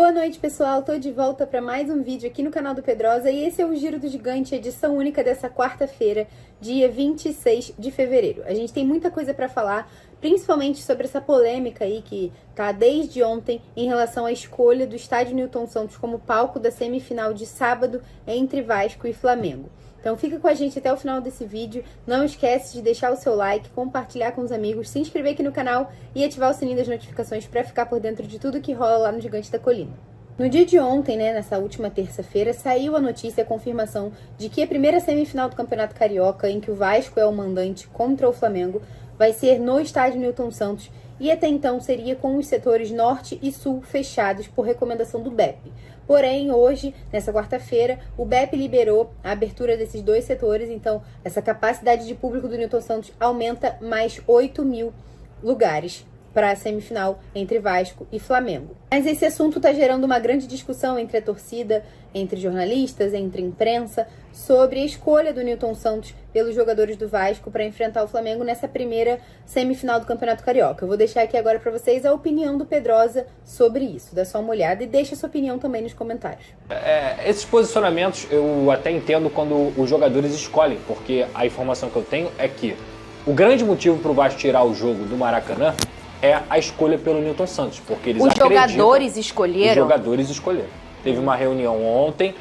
Boa noite, pessoal. Tô de volta para mais um vídeo aqui no canal do Pedrosa e esse é o Giro do Gigante, edição única dessa quarta-feira, dia 26 de fevereiro. A gente tem muita coisa para falar, principalmente sobre essa polêmica aí que tá desde ontem em relação à escolha do estádio Newton Santos como palco da semifinal de sábado entre Vasco e Flamengo. Então fica com a gente até o final desse vídeo, não esquece de deixar o seu like, compartilhar com os amigos, se inscrever aqui no canal e ativar o sininho das notificações para ficar por dentro de tudo que rola lá no Gigante da Colina. No dia de ontem, nessa última terça-feira, saiu a notícia, a confirmação de que a primeira semifinal do Campeonato Carioca, em que o Vasco é o mandante contra o Flamengo, vai ser no estádio Newton Santos e até então seria com os setores norte e sul fechados por recomendação do BEP. Porém, hoje, nessa quarta-feira, o BEP liberou a abertura desses dois setores, então essa capacidade de público do Newton Santos aumenta mais 8.000 lugares para a semifinal entre Vasco e Flamengo. Mas esse assunto está gerando uma grande discussão entre a torcida, entre jornalistas, entre imprensa, sobre a escolha do Newton Santos pelos jogadores do Vasco para enfrentar o Flamengo nessa primeira semifinal do Campeonato Carioca. Eu vou deixar aqui agora para vocês a opinião do Pedrosa sobre isso. Dá só uma olhada e deixa sua opinião também nos comentários. Esses posicionamentos eu até entendo quando os jogadores escolhem, porque a informação que eu tenho é que o grande motivo para o Vasco tirar o jogo do Maracanã é a escolha pelo Newton Santos, porque eles acreditam... Os jogadores escolheram. Teve uma reunião ontem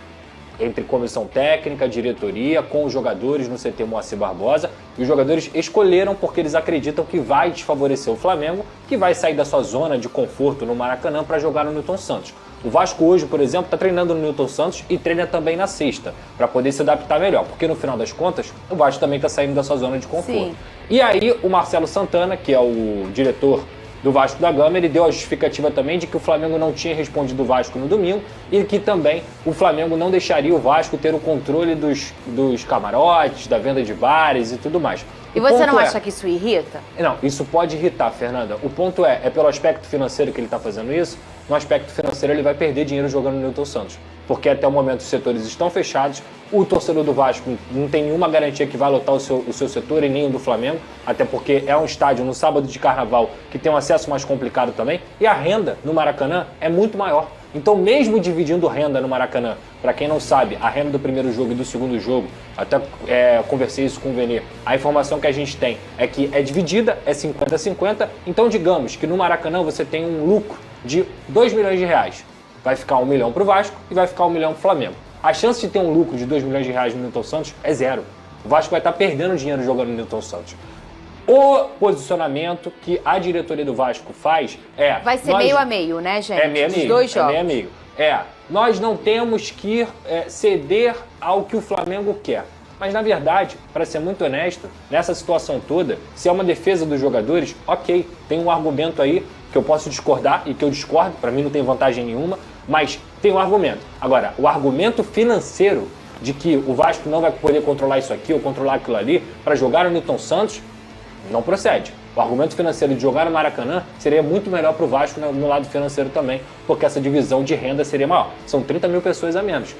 entre comissão técnica, diretoria, com os jogadores no CT Moacir Barbosa, e os jogadores escolheram porque eles acreditam que vai desfavorecer o Flamengo, que vai sair da sua zona de conforto no Maracanã para jogar no Newton Santos. O Vasco hoje, por exemplo, está treinando no Newton Santos e treina também na sexta, para poder se adaptar melhor, porque no final das contas, o Vasco também está saindo da sua zona de conforto. Sim. E aí o Marcelo Santana, que é o diretor do Vasco da Gama, ele deu a justificativa também de que o Flamengo não tinha respondido o Vasco no domingo e que também o Flamengo não deixaria o Vasco ter o controle dos camarotes, da venda de bares e tudo mais. E você não acha que isso irrita? Não, isso pode irritar, Fernanda. O ponto é pelo aspecto financeiro que ele está fazendo isso. No aspecto financeiro ele vai perder dinheiro jogando no Newton Santos, porque até o momento os setores estão fechados, o torcedor do Vasco não tem nenhuma garantia que vai lotar o seu setor e nem o do Flamengo, até porque é um estádio no sábado de carnaval que tem um acesso mais complicado também, e a renda no Maracanã é muito maior. Então, mesmo dividindo renda no Maracanã, para quem não sabe, a renda do primeiro jogo e do segundo jogo, até conversei isso com o Venê, a informação que a gente tem é que é dividida, é 50-50, então digamos que no Maracanã você tem um lucro de R$2 milhões. Vai ficar 1 milhão para o Vasco e vai ficar 1 milhão para o Flamengo. A chance de ter um lucro de R$2 milhões no Newton Santos é zero. O Vasco vai estar perdendo dinheiro jogando no Newton Santos. O posicionamento que a diretoria do Vasco faz é... Vai ser meio a meio, né, gente? É meio a meio. Os dois jogos. É meio a meio. Nós não temos que ceder ao que o Flamengo quer. Mas, na verdade, para ser muito honesto, nessa situação toda, se é uma defesa dos jogadores, ok, tem um argumento aí que eu posso discordar e que eu discordo, para mim não tem vantagem nenhuma, mas tem um argumento. Agora, o argumento financeiro de que o Vasco não vai poder controlar isso aqui ou controlar aquilo ali para jogar no Newton Santos, não procede. O argumento financeiro de jogar no Maracanã seria muito melhor para o Vasco no lado financeiro também, porque essa divisão de renda seria maior. São 30 mil pessoas a menos.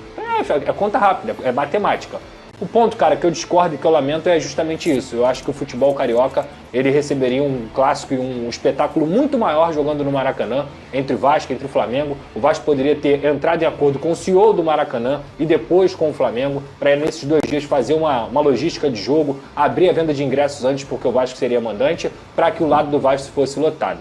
É conta rápida, é matemática. O ponto, cara, que eu discordo e que eu lamento é justamente isso. Eu acho que o futebol carioca, ele receberia um clássico e um espetáculo muito maior jogando no Maracanã, entre o Vasco e entre o Flamengo. O Vasco poderia ter entrado em acordo com o CEO do Maracanã e depois com o Flamengo, para nesses 2 dias fazer uma logística de jogo, abrir a venda de ingressos antes, porque o Vasco seria mandante, para que o lado do Vasco fosse lotado.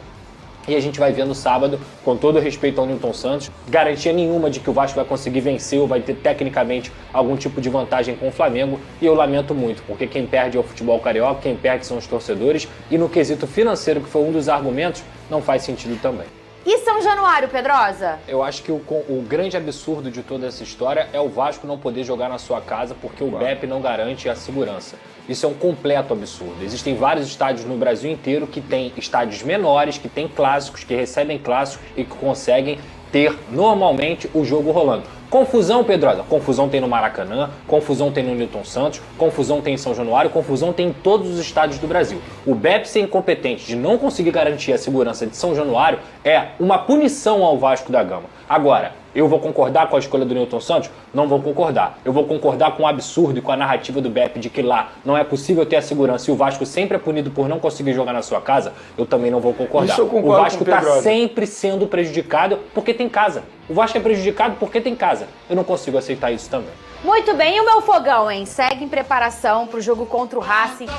E a gente vai ver no sábado, com todo respeito ao Newton Santos, garantia nenhuma de que o Vasco vai conseguir vencer ou vai ter tecnicamente algum tipo de vantagem com o Flamengo. E eu lamento muito, porque quem perde é o futebol carioca, quem perde são os torcedores. E no quesito financeiro, que foi um dos argumentos, não faz sentido também. E São Januário, Pedrosa? Eu acho que o grande absurdo de toda essa história é o Vasco não poder jogar na sua casa porque o BEP não garante a segurança. Isso é um completo absurdo. Existem vários estádios no Brasil inteiro que têm estádios menores, que têm clássicos, que recebem clássicos e que conseguem ter normalmente o jogo rolando. Confusão, Pedrosa? Confusão tem no Maracanã, confusão tem no Newton Santos, confusão tem em São Januário, confusão tem em todos os estádios do Brasil. O BEP ser incompetente de não conseguir garantir a segurança de São Januário é uma punição ao Vasco da Gama. Agora, Eu vou concordar com a escolha do Nilton Santos? Não vou concordar. Eu vou concordar com o absurdo e com a narrativa do BEP de que lá não é possível ter a segurança e o Vasco sempre é punido por não conseguir jogar na sua casa? Eu também não vou concordar. Isso eu concordo. O Vasco está sempre sendo prejudicado porque tem casa. O Vasco é prejudicado porque tem casa. Eu não consigo aceitar isso também. Muito bem, e o meu fogão, hein? Segue em preparação para o jogo contra o Racing.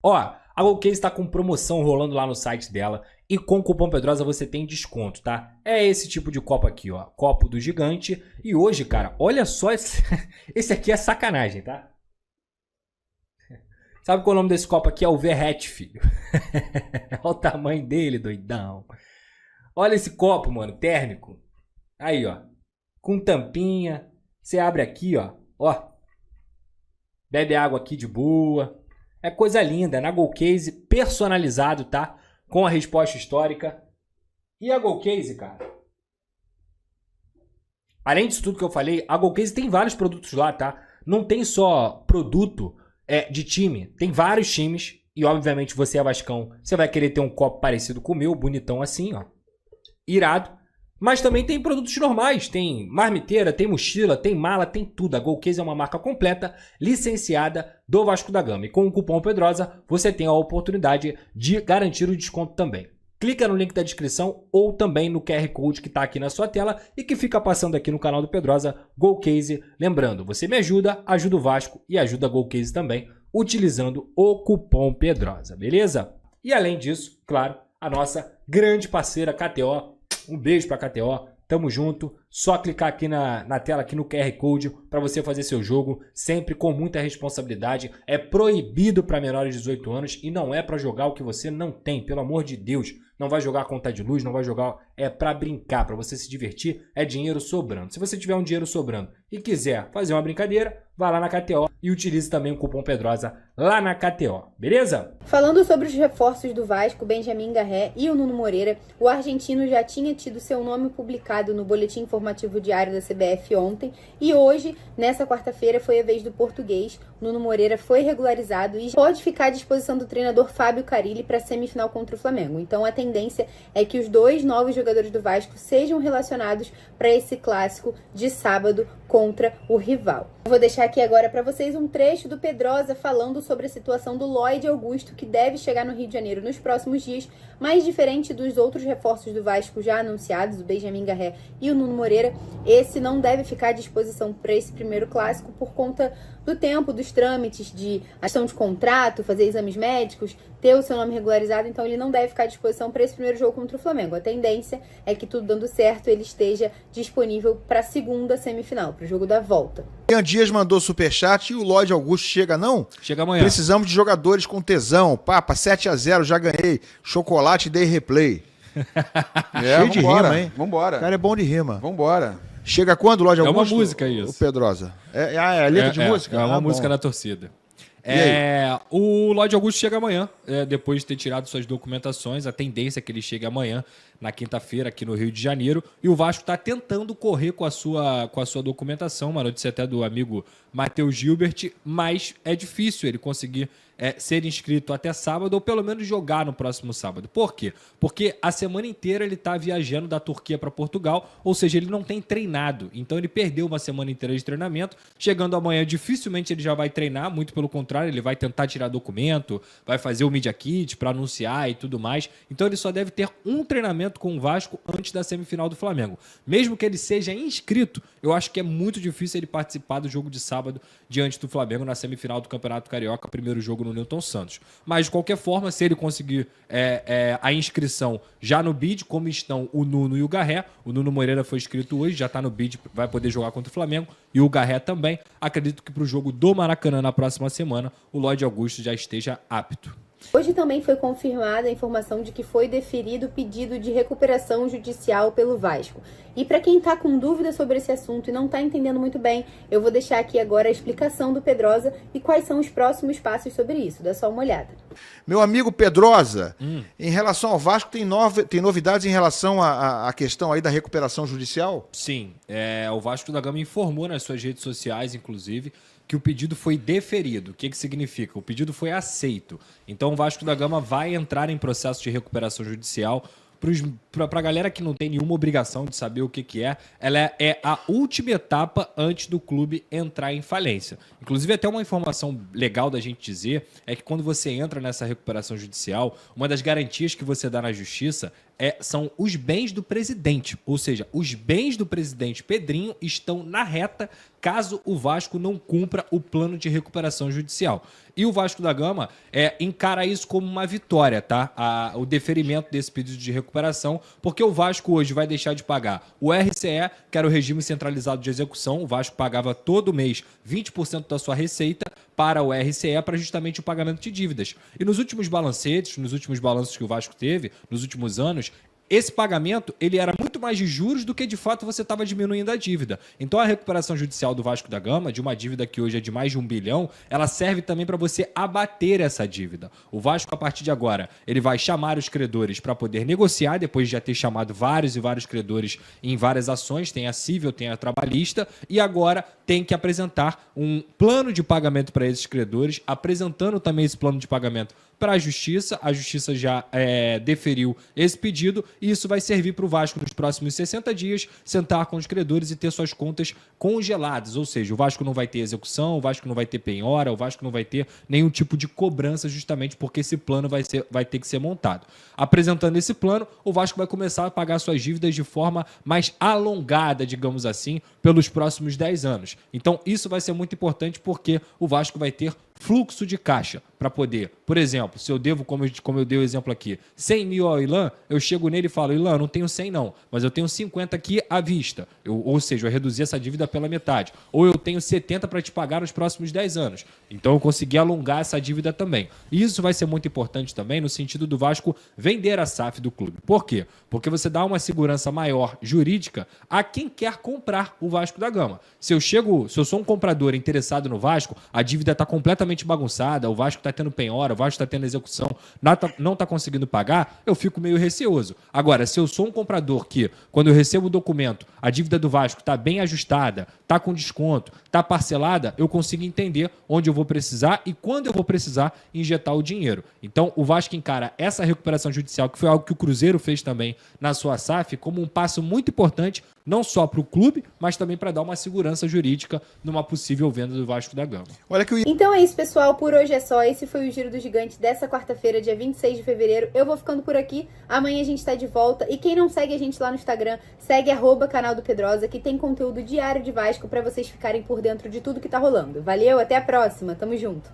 Ó, a GoCase está com promoção rolando lá no site dela e com o cupom Pedrosa você tem desconto, tá? É esse tipo de copo aqui, ó, copo do gigante. E hoje, cara, olha só, esse aqui é sacanagem, tá? Sabe qual é o nome desse copo aqui? É o Verrete, filho. Olha o tamanho dele, doidão. Olha esse copo, mano, térmico. Aí, ó, com tampinha. Você abre aqui, ó, bebe água aqui de boa. É coisa linda, na GoCase, personalizado, tá? Com a resposta histórica. E a GoCase, cara? Além disso tudo que eu falei, a GoCase tem vários produtos lá, tá? Não tem só produto de time. Tem vários times. E, obviamente, você é vascão. Você vai querer ter um copo parecido com o meu, bonitão assim, ó. Irado. Mas também tem produtos normais, tem marmiteira, tem mochila, tem mala, tem tudo. A GoCase é uma marca completa, licenciada do Vasco da Gama. E com o cupom Pedrosa, você tem a oportunidade de garantir o desconto também. Clica no link da descrição ou também no QR Code que está aqui na sua tela e que fica passando aqui no canal do Pedrosa, GoCase. Lembrando, você me ajuda, ajuda o Vasco e ajuda a GoCase também, utilizando o cupom Pedrosa, beleza? E além disso, claro, a nossa grande parceira KTO. Um beijo pra KTO, tamo junto. Só clicar aqui na tela, aqui no QR Code, para você fazer seu jogo, sempre com muita responsabilidade. É proibido para menores de 18 anos e não é para jogar o que você não tem, pelo amor de Deus. Não vai jogar conta de luz, não vai jogar... É para brincar, para você se divertir, é dinheiro sobrando. Se você tiver um dinheiro sobrando e quiser fazer uma brincadeira, vá lá na KTO e utilize também o cupom Pedrosa lá na KTO, beleza? Falando sobre os reforços do Vasco, Benjamin Garré e o Nuno Moreira, o argentino já tinha tido seu nome publicado no Boletim Informativo Diário da CBF ontem e hoje, nessa quarta-feira, foi a vez do português. Nuno Moreira foi regularizado e pode ficar à disposição do treinador Fábio Carille para a semifinal contra o Flamengo. Então a tendência é que os dois novos jogadores do Vasco sejam relacionados para esse clássico de sábado contra o rival. Eu vou deixar aqui agora para vocês um trecho do Pedrosa falando sobre a situação do Lloyd Augusto, que deve chegar no Rio de Janeiro nos próximos dias, mas diferente dos outros reforços do Vasco já anunciados, o Benjamin Garré e o Nuno Moreira, esse não deve ficar à disposição para esse primeiro clássico por conta do tempo, dos trâmites de ação de contrato, fazer exames médicos, ter o seu nome regularizado, então ele não deve ficar à disposição para esse primeiro jogo contra o Flamengo. A tendência é que, tudo dando certo, ele esteja disponível para a segunda semifinal, para o jogo da volta. Ian Dias mandou superchat e o Lloyd Augusto chega, não? Chega amanhã. Precisamos de jogadores com tesão. 7-0, já ganhei. Chocolate Day Replay. Cheio de rima, hein? Vambora. O cara é bom de rima. Vambora. Chega quando, Lloyd Augusto? É uma música isso. O Pedrosa. É letra de música? É uma música bom. da torcida. O Lloyd Augusto chega amanhã, depois de ter tirado suas documentações. A tendência é que ele chegue amanhã, na quinta-feira, aqui no Rio de Janeiro. E o Vasco está tentando correr com a sua documentação, uma notícia até do amigo Matheus Gilbert, mas é difícil ele conseguir ser inscrito até sábado, ou pelo menos jogar no próximo sábado. Por quê? Porque a semana inteira ele está viajando da Turquia para Portugal, ou seja, ele não tem treinado. Então ele perdeu uma semana inteira de treinamento. Chegando amanhã, dificilmente ele já vai treinar, muito pelo contrário, ele vai tentar tirar documento, vai fazer o Media Kit para anunciar e tudo mais. Então ele só deve ter um treinamento com o Vasco antes da semifinal do Flamengo. Mesmo que ele seja inscrito, eu acho que é muito difícil ele participar do jogo de sábado diante do Flamengo na semifinal do Campeonato Carioca, primeiro jogo no Nilton Santos. Mas, de qualquer forma, se ele conseguir a inscrição já no BID, como estão o Nuno e o Garré, o Nuno Moreira foi inscrito hoje, já está no BID, vai poder jogar contra o Flamengo, e o Garré também. Acredito que para o jogo do Maracanã na próxima semana, o Lloyd Augusto já esteja apto. Hoje também foi confirmada a informação de que foi deferido o pedido de recuperação judicial pelo Vasco. E para quem está com dúvida sobre esse assunto e não está entendendo muito bem, eu vou deixar aqui agora a explicação do Pedrosa e quais são os próximos passos sobre isso. Dá só uma olhada. Meu amigo Pedrosa, em relação ao Vasco, tem novidades em relação à questão aí da recuperação judicial? Sim, o Vasco da Gama informou nas suas redes sociais, inclusive, que o pedido foi deferido. O que significa? O pedido foi aceito. Então o Vasco da Gama vai entrar em processo de recuperação judicial. Para a galera que não tem nenhuma obrigação de saber o que é, ela é a última etapa antes do clube entrar em falência. Inclusive, até uma informação legal da gente dizer é que quando você entra nessa recuperação judicial, uma das garantias que você dá na justiça são os bens do presidente. Ou seja, os bens do presidente Pedrinho estão na reta caso o Vasco não cumpra o plano de recuperação judicial. E o Vasco da Gama encara isso como uma vitória, tá? O deferimento desse pedido de recuperação, porque o Vasco hoje vai deixar de pagar o RCE, que era o regime centralizado de execução. O Vasco pagava todo mês 20% da sua receita para o RCE, para justamente o pagamento de dívidas. E nos últimos balancetes, nos últimos balanços que o Vasco teve, nos últimos anos, esse pagamento ele era muito mais de juros do que de fato você estava diminuindo a dívida. Então a recuperação judicial do Vasco da Gama, de uma dívida que hoje é de mais de 1 bilhão, ela serve também para você abater essa dívida. O Vasco, a partir de agora, ele vai chamar os credores para poder negociar, depois de já ter chamado vários e vários credores em várias ações, tem a civil, tem a trabalhista, e agora tem que apresentar um plano de pagamento para esses credores, apresentando também esse plano de pagamento para a Justiça já deferiu esse pedido e isso vai servir para o Vasco nos próximos 60 dias sentar com os credores e ter suas contas congeladas, ou seja, o Vasco não vai ter execução, o Vasco não vai ter penhora, o Vasco não vai ter nenhum tipo de cobrança justamente porque esse plano vai ter que ser montado. Apresentando esse plano, o Vasco vai começar a pagar suas dívidas de forma mais alongada, digamos assim, pelos próximos 10 anos. Então isso vai ser muito importante porque o Vasco vai ter fluxo de caixa para poder, por exemplo, se eu devo, como eu dei o exemplo aqui, 100 mil ao Ilan, eu chego nele e falo, Ilan, eu não tenho 100 não, mas eu tenho 50 aqui à vista, ou seja, eu reduzi essa dívida pela metade, ou eu tenho 70 para te pagar nos próximos 10 anos, então eu consegui alongar essa dívida também. E isso vai ser muito importante também no sentido do Vasco vender a SAF do clube. Por quê? Porque você dá uma segurança maior jurídica a quem quer comprar o Vasco da Gama. Se eu sou um comprador interessado no Vasco, a dívida está completamente bagunçada, o Vasco está tendo penhora, o Vasco está tendo execução, não está conseguindo pagar, eu fico meio receoso. Agora, se eu sou um comprador que, quando eu recebo o documento, a dívida do Vasco está bem ajustada, está com desconto, está parcelada, eu consigo entender onde eu vou precisar e quando eu vou precisar injetar o dinheiro. Então, o Vasco encara essa recuperação judicial, que foi algo que o Cruzeiro fez também na sua SAF, como um passo muito importante, não só para o clube, mas também para dar uma segurança jurídica numa possível venda do Vasco da Gama. Então é isso, pessoal. Por hoje é só. Esse foi o Giro do Gigante dessa quarta-feira, dia 26 de fevereiro. Eu vou ficando por aqui. Amanhã a gente tá de volta. E quem não segue a gente lá no Instagram, segue @canal do Pedrosa, que tem conteúdo diário de Vasco para vocês ficarem por dentro de tudo que tá rolando. Valeu, até a próxima. Tamo junto.